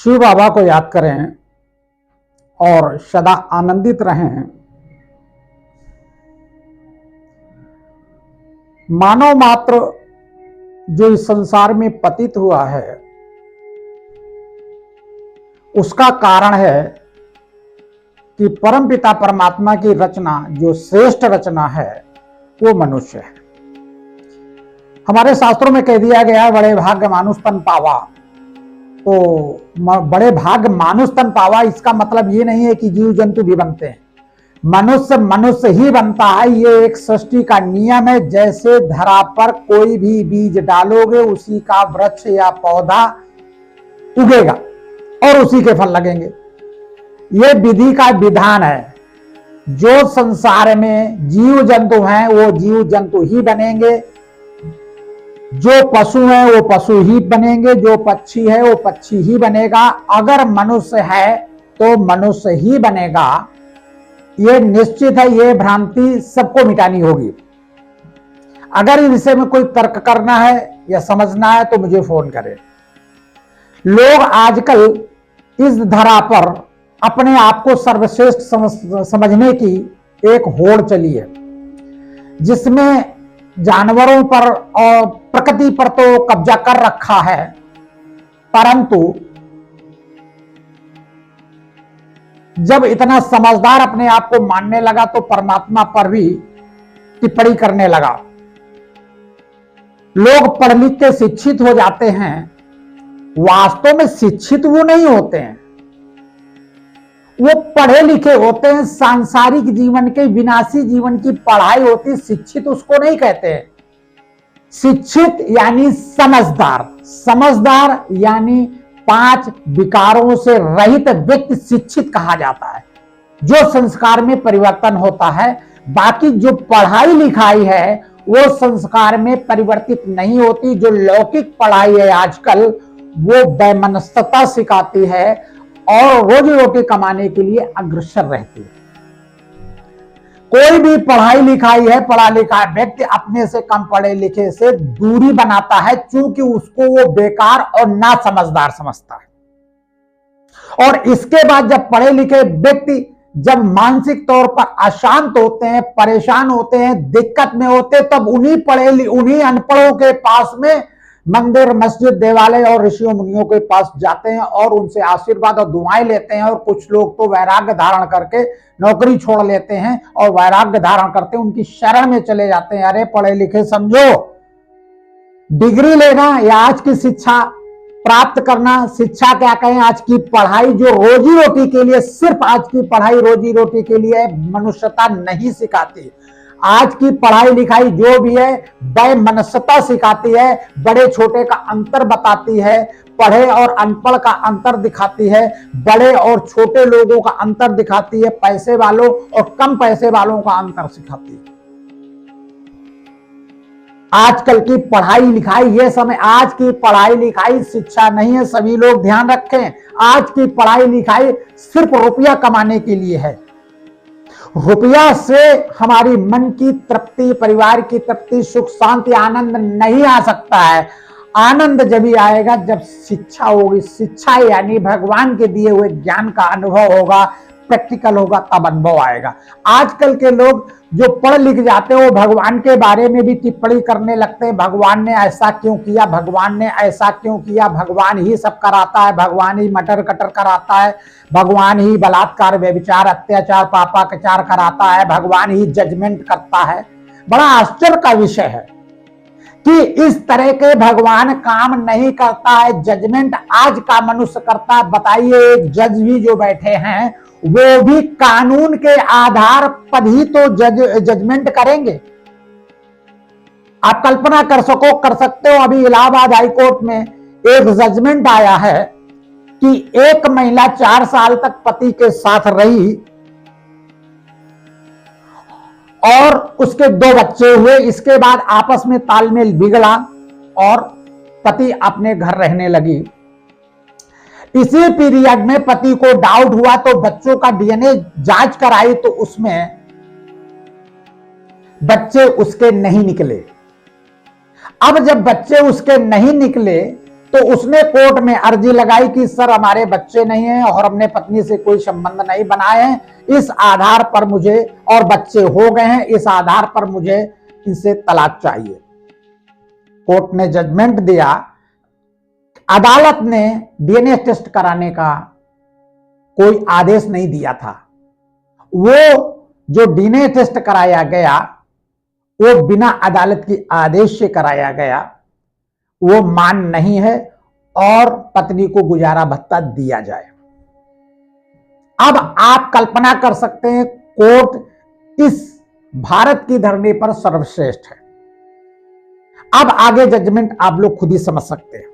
शिव बाबा को याद करें और सदा आनंदित रहें। मानव मात्र जो इस संसार में पतित हुआ है उसका कारण है कि परमपिता परमात्मा की रचना जो श्रेष्ठ रचना है वो मनुष्य है। हमारे शास्त्रों में कह दिया गया है बड़े भाग्य मानुष तन पावा। तो बड़े भाग्य मानुष तन पावा इसका मतलब ये नहीं है कि जीव जंतु भी बनते हैं। मनुष्य मनुष्य ही बनता है। ये एक सृष्टि का नियम है। जैसे धरा पर कोई भी बीज डालोगे उसी का वृक्ष या पौधा उगेगा और उसी के फल लगेंगे। ये विधि का विधान है। जो संसार में जीव जंतु हैं वो जीव जंतु ही बनेंगे, जो पशु है वो पशु ही बनेंगे, जो पक्षी है वो पक्षी ही बनेगा। अगर मनुष्य है तो मनुष्य ही बनेगा। ये निश्चित है। ये भ्रांति सबको मिटानी होगी। अगर इस विषय में कोई तर्क करना है या समझना है तो मुझे फोन करें। लोग आजकल इस धरा पर अपने आप को सर्वश्रेष्ठ समझने की एक होड़ चली है, जिसमें जानवरों पर और प्रकृति पर तो कब्जा कर रखा है, परंतु जब इतना समझदार अपने आप को मानने लगा तो परमात्मा पर भी टिप्पणी करने लगा। लोग पढ़ लिख के शिक्षित हो जाते हैं, वास्तव में शिक्षित वो नहीं होते हैं। वो पढ़े लिखे होते हैं। सांसारिक जीवन के विनाशी जीवन की पढ़ाई होती है। शिक्षित उसको नहीं कहते हैं। शिक्षित यानी समझदार। समझदार यानी 5 विकारों से रहित व्यक्ति शिक्षित कहा जाता है। जो संस्कार में परिवर्तन होता है। बाकी जो पढ़ाई लिखाई है वो संस्कार में परिवर्तित नहीं होती। जो लौकिक पढ़ाई है आजकल वो वैमनस्यता सिखाती है और रोजी रोटी कमाने के लिए अग्रसर रहती है। कोई भी पढ़ाई लिखाई है, पढ़ा लिखा व्यक्ति अपने से कम पढ़े लिखे से दूरी बनाता है, क्योंकि उसको वो बेकार और ना समझदार समझता है। और इसके बाद जब पढ़े लिखे व्यक्ति जब मानसिक तौर पर अशांत होते हैं, परेशान होते हैं, दिक्कत में होते हैं, तब उन्हीं अनपढ़ों के पास में मंदिर मस्जिद देवालय और ऋषियों मुनियों के पास जाते हैं और उनसे आशीर्वाद और दुआएं लेते हैं। और कुछ लोग तो वैराग्य धारण करके नौकरी छोड़ लेते हैं और वैराग्य धारण करते हैं, उनकी शरण में चले जाते हैं। अरे पढ़े लिखे समझो, डिग्री लेना या आज की शिक्षा प्राप्त करना, शिक्षा क्या कहें, आज की पढ़ाई जो रोजी रोटी के लिए, सिर्फ आज की पढ़ाई रोजी रोटी के लिए मनुष्यता नहीं सिखाती। आज की पढ़ाई लिखाई जो भी है वैमनस्यता सिखाती है, बड़े छोटे का अंतर बताती है, पढ़े और अनपढ़ का अंतर दिखाती है, बड़े और छोटे लोगों का अंतर दिखाती है, पैसे वालों और कम पैसे वालों का अंतर सिखाती है। आजकल की पढ़ाई लिखाई ये समय, आज की पढ़ाई लिखाई शिक्षा नहीं है। सभी लोग ध्यान रखें, आज की पढ़ाई लिखाई सिर्फ रुपया कमाने के लिए है। रुपया से हमारी मन की तृप्ति, परिवार की तृप्ति, सुख शांति, आनंद नहीं आ सकता है। आनंद जब भी आएगा जब शिक्षा होगी। शिक्षा यानी भगवान के दिए हुए ज्ञान का अनुभव होगा, प्रैक्टिकल होगा, तब अनुभव आएगा। आजकल के लोग जो पढ़ लिख जाते हैं वो भगवान के बारे में भी टिप्पणी करने लगते हैं। भगवान ने ऐसा क्यों किया, भगवान ने ऐसा क्यों किया, भगवान ही सब कराता है, भगवान ही मटर कटर कराता है, भगवान ही बलात्कार व्यभिचार अत्याचार पापाचार कराता है, भगवान ही जजमेंट करता है। बड़ा आश्चर्य का विषय है कि इस तरह के भगवान काम नहीं करता है। जजमेंट आज का मनुष्य करता है। बताइए, एक जज भी जो बैठे हैं वो भी कानून के आधार पर ही तो जजमेंट करेंगे। आप कल्पना कर सकते हो, अभी इलाहाबाद हाईकोर्ट में एक जजमेंट आया है कि एक महिला 4 साल तक पति के साथ रही और उसके 2 बच्चे हुए। इसके बाद आपस में तालमेल बिगड़ा और पति अपने घर रहने लगी। इसी पीरियड में पति को डाउट हुआ तो बच्चों का डीएनए जांच कराई तो उसमें बच्चे उसके नहीं निकले। अब जब बच्चे उसके नहीं निकले तो उसने कोर्ट में अर्जी लगाई कि सर हमारे बच्चे नहीं हैं और हमने पत्नी से कोई संबंध नहीं बनाए हैं, इस आधार पर मुझे, और बच्चे हो गए हैं, इस आधार पर मुझे इनसे तलाक चाहिए। कोर्ट ने जजमेंट दिया, अदालत ने डीएनए टेस्ट कराने का कोई आदेश नहीं दिया था। वो जो डीएनए टेस्ट कराया गया वो बिना अदालत की आदेश से कराया गया, वो मान नहीं है और पत्नी को गुजारा भत्ता दिया जाए। अब आप कल्पना कर सकते हैं कोर्ट इस भारत की धरती पर सर्वश्रेष्ठ है। अब आगे जजमेंट आप लोग खुद ही समझ सकते हैं।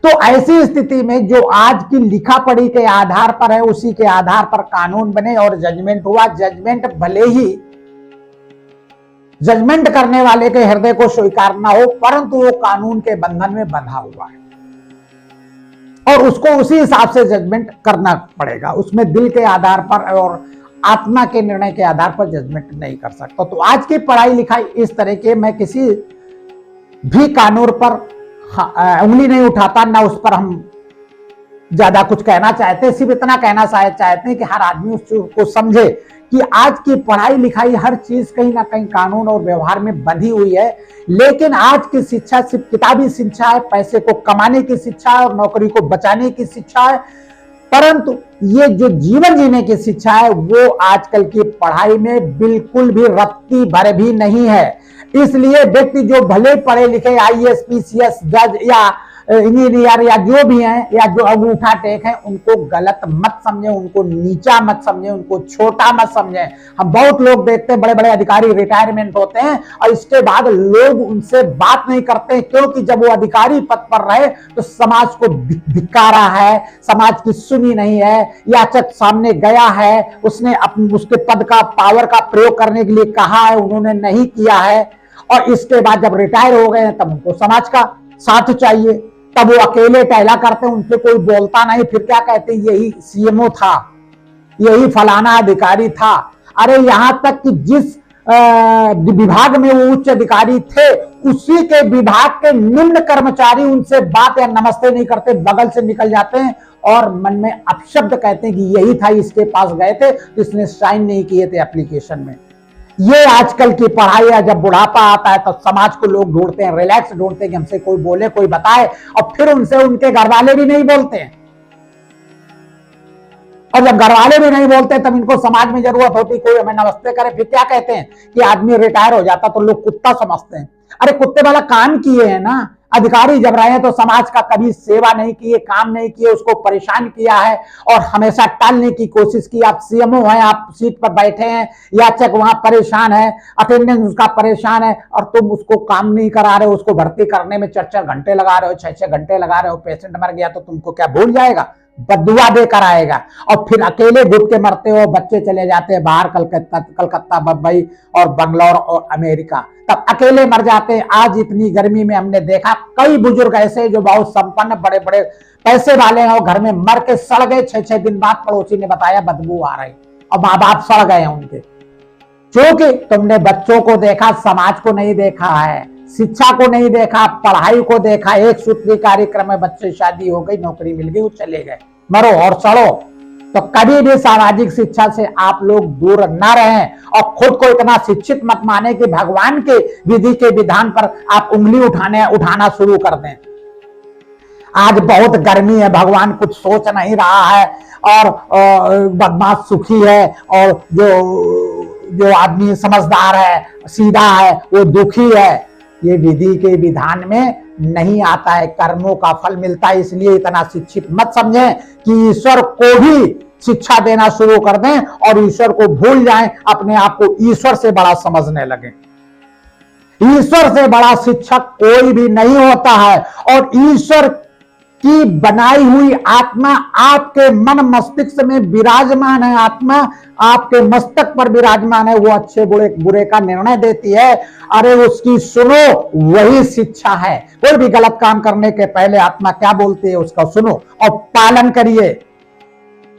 तो ऐसी स्थिति में जो आज की लिखा पढ़ी के आधार पर है उसी के आधार पर कानून बने और जजमेंट हुआ। जजमेंट भले ही जजमेंट करने वाले के हृदय को स्वीकार ना हो, परंतु वो कानून के बंधन में बंधा हुआ है और उसको उसी हिसाब से जजमेंट करना पड़ेगा। उसमें दिल के आधार पर और आत्मा के निर्णय के आधार पर जजमेंट नहीं कर सकता। तो आज की पढ़ाई लिखाई इस तरह के, मैं किसी भी कानून पर उंगली नहीं उठाता, ना उस पर हम ज्यादा कुछ कहना चाहते, सिर्फ इतना कहना चाहते हैं कि हर आदमी उस चीज को समझे कि आज की पढ़ाई लिखाई हर चीज कहीं ना कहीं कानून और व्यवहार में बंधी हुई है। लेकिन आज की शिक्षा सिर्फ किताबी शिक्षा है, पैसे को कमाने की शिक्षा है और नौकरी को बचाने की शिक्षा है, परंतु ये जो जीवन जीने की शिक्षा है वो आजकल की पढ़ाई में बिल्कुल भी रत्ती भर भी नहीं है। इसलिए व्यक्ति जो भले पढ़े लिखे आईएएस, पीसीएस, जज या इंजीनियर या जो भी हैं या जो अंगूठा टेक हैं, उनको गलत मत समझें, उनको नीचा मत समझें, उनको छोटा मत समझें। हम बहुत लोग देखते हैं बड़े बड़े अधिकारी रिटायरमेंट होते हैं और इसके बाद लोग उनसे बात नहीं करते, क्योंकि जब वो अधिकारी पद पर रहे तो समाज को धिक्कारा है, समाज की सुनी नहीं है, याचक सामने गया है, उसने उसके पद का पावर का प्रयोग करने के लिए कहा है, उन्होंने नहीं किया है, और इसके बाद जब रिटायर हो गए तब उनको समाज का साथ चाहिए, तब वो अकेले टहला करते हैं, उनसे कोई बोलता नहीं, फिर क्या कहते हैं यही सीएमओ था, यही फलाना अधिकारी था। अरे यहां तक कि जिस विभाग में वो उच्च अधिकारी थे उसी के विभाग के निम्न कर्मचारी उनसे बात या नमस्ते नहीं करते, बगल से निकल जाते हैं और मन में अपशब्द कहते हैं कि यही था, इसके पास गए थे तो इसने साइन नहीं किए थे एप्लीकेशन में। ये आजकल की पढ़ाई है। जब बुढ़ापा आता है तो समाज को लोग ढूंढते हैं, रिलैक्स ढूंढते हैं कि हमसे कोई बोले, कोई बताए, और फिर उनसे उनके घर वाले भी नहीं बोलते हैं। और जब घर वाले भी नहीं बोलते तब इनको समाज में जरूरत होती कोई हमें नमस्ते करे, फिर क्या कहते हैं कि आदमी रिटायर हो जाता तो लोग कुत्ता समझते हैं। अरे कुत्ते वाला काम किए हैं ना, अधिकारी जब रहे हैं तो समाज का कभी सेवा नहीं किए, काम नहीं किए, उसको परेशान किया है और हमेशा टालने की कोशिश की। आप सीएमओ हैं, आप सीट पर बैठे हैं, याचक वहां परेशान है, अटेंडेंस उसका परेशान है और तुम उसको काम नहीं करा रहे हो, उसको भर्ती करने में 4-4 घंटे लगा रहे हो, 6-6 घंटे लगा रहे हो। पेशेंट मर गया तो तुमको क्या भूल जाएगा, बदुआ देकर आएगा, और फिर अकेले घुट के मरते हो। बच्चे चले जाते हैं बाहर, कलकत्ता, बम्बई और बंगलौर और अमेरिका, तब अकेले मर जाते हैं। आज इतनी गर्मी में हमने देखा कई बुजुर्ग ऐसे जो बहुत संपन्न बड़े बड़े पैसे वाले हैं और घर में मर के सड़ गए। 6-6 दिन बाद पड़ोसी ने बताया बदबू आ रही और माँ बाप सड़ गए हैं उनके, क्योंकि तुमने बच्चों को देखा, समाज को नहीं देखा है, शिक्षा को नहीं देखा, पढ़ाई को देखा। एक सूत्री कार्यक्रम में बच्चे शादी हो गई, नौकरी मिल गई, वो चले गए, मरो और सड़ो। तो कभी भी सामाजिक शिक्षा से आप लोग दूर ना रहें और खुद को इतना शिक्षित मत माने कि भगवान के विधि के विधान पर आप उंगली उठाना शुरू कर दें। आज बहुत गर्मी है, भगवान कुछ सोच नहीं रहा है और बदमाश सुखी है और जो आदमी समझदार है, सीधा है, वो दुखी है। ये विधि के विधान में नहीं आता है, कर्मों का फल मिलता है। इसलिए इतना शिक्षित मत समझें कि ईश्वर को भी शिक्षा देना शुरू कर दें और ईश्वर को भूल जाएं, अपने आप को ईश्वर से बड़ा समझने लगें। ईश्वर से बड़ा शिक्षक कोई भी नहीं होता है और ईश्वर की बनाई हुई आत्मा आपके मन मस्तिष्क में विराजमान है। आत्मा आपके मस्तक पर विराजमान है, वो अच्छे बुरे का निर्णय देती है। अरे उसकी सुनो, वही शिक्षा है। कोई भी गलत काम करने के पहले आत्मा क्या बोलती है उसका सुनो और पालन करिए।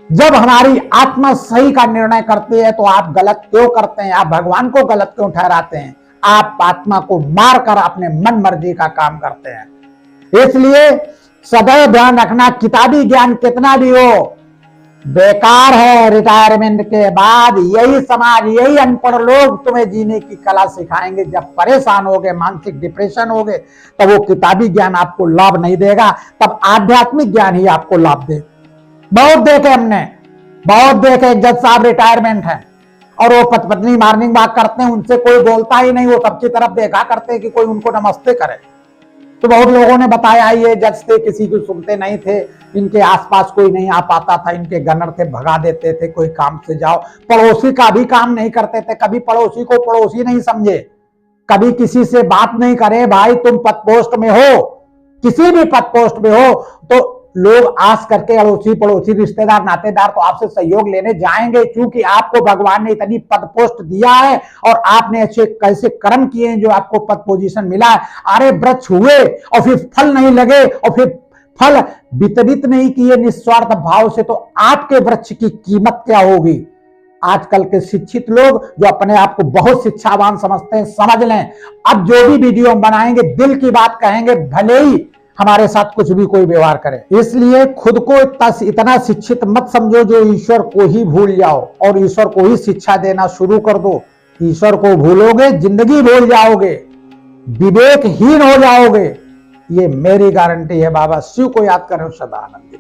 जब हमारी आत्मा सही का निर्णय करती है तो आप गलत क्यों करते हैं, आप भगवान को गलत क्यों ठहराते हैं? आप आत्मा को मारकर अपने मन मर्जी का काम करते हैं। इसलिए सदैव ध्यान रखना, किताबी ज्ञान कितना भी हो बेकार है। रिटायरमेंट के बाद यही समाज, यही अनपढ़ लोग तुम्हें जीने की कला सिखाएंगे। जब परेशान होगे, मानसिक डिप्रेशन होगे, तब वो किताबी ज्ञान आपको लाभ नहीं देगा, तब आध्यात्मिक ज्ञान ही आपको लाभ दे। बहुत देखे हमने, बहुत देखे। जज साहब रिटायरमेंट है और वो पत्नी मॉर्निंग वॉक करते हैं, उनसे कोई बोलता ही नहीं, वो सबकी तरफ देखा करते हैं कि कोई उनको नमस्ते करे। तो बहुत लोगों ने बताया ये जज थे, किसी को सुनते नहीं थे, इनके आसपास कोई नहीं आ पाता था, इनके गनर थे, भगा देते थे, कोई काम से जाओ। पड़ोसी का भी काम नहीं करते थे, कभी पड़ोसी को पड़ोसी नहीं समझे, कभी किसी से बात नहीं करे। भाई तुम पद पोस्ट में हो, किसी भी पद पोस्ट में हो, तो लोग आस करके अड़ोसी पड़ोसी रिश्तेदार नातेदार तो आपसे सहयोग लेने जाएंगे, क्योंकि आपको भगवान ने इतनी पद पोस्ट दिया है और आपने ऐसे कैसे कर्म किए हैं जो आपको पद पोजीशन मिला है। अरे वृक्ष हुए और फिर फल नहीं लगे और फिर फल वितरित नहीं किए निस्वार्थ भाव से, तो आपके वृक्ष की कीमत क्या होगी। आजकल के शिक्षित लोग जो अपने आप को बहुत शिक्षावान समझते हैं, समझ लें, अब जो भी वीडियो हम बनाएंगे दिल की बात कहेंगे, भले ही हमारे साथ कुछ भी कोई व्यवहार करे। इसलिए खुद को इतना शिक्षित मत समझो जो ईश्वर को ही भूल जाओ और ईश्वर को ही शिक्षा देना शुरू कर दो। ईश्वर को भूलोगे, जिंदगी भूल जाओगे, विवेकहीन हो जाओगे, ये मेरी गारंटी है। बाबा शिव को याद करो, सदा आनंदित।